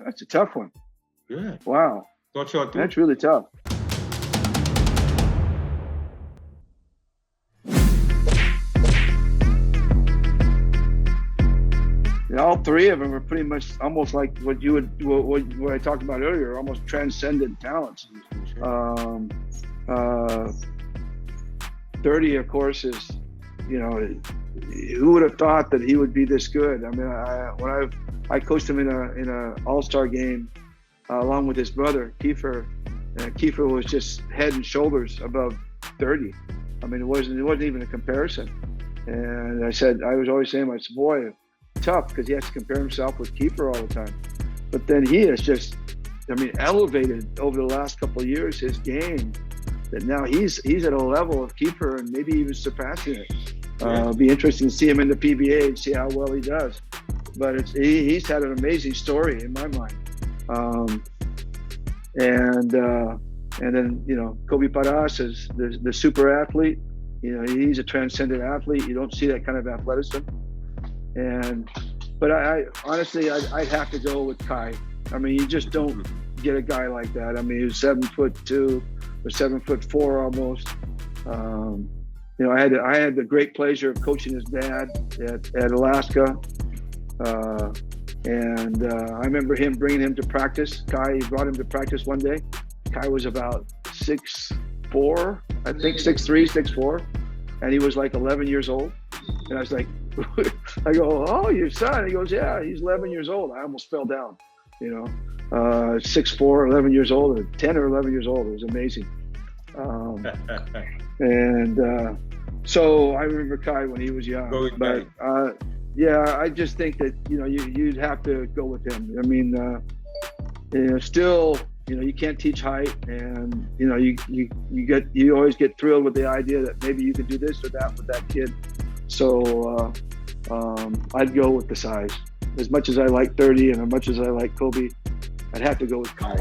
that's a tough one. Yeah. Wow. That's really tough. And all three of them are pretty much almost like what I talked about earlier, almost transcendent talents. Thirdy, of course, is, who would have thought that he would be this good? I mean, when I coached him in a all-star game along with his brother Kiefer. Kiefer was just head and shoulders above Thirdy. I mean, it wasn't even a comparison. And I was always saying, I said, boy, tough, because he has to compare himself with Kiefer all the time. But then he has just, elevated over the last couple of years his game. That now he's at a level of Kiefer and maybe even surpassing it. It'll be interesting to see him in the PBA and see how well he does. But he's had an amazing story in my mind. And then Kobe Paras is the super athlete. He's a transcendent athlete. You don't see that kind of athleticism. But I honestly I'd have to go with Kai. I mean, you just don't get a guy like that. I mean, he was 7'2" or 7'4" almost. I had the great pleasure of coaching his dad at Alaska. I remember him bringing him to practice. Kai brought him to practice one day. Kai was about 6'4", I think 6'3", 6'4", and he was like 11 years old. And I was like, I go, oh, your son? He goes, yeah, he's 11 years old. I almost fell down, 6'4", 11 years old, or 10 or 11 years old. It was amazing. So I remember Kai when he was young. But yeah, I just think that you'd have to go with him. I mean, still, you can't teach height, and you always get thrilled with the idea that maybe you could do this or that with that kid. So I'd go with the size. As much as I like Thirdy and as much as I like Kobe, I'd have to go with Kai.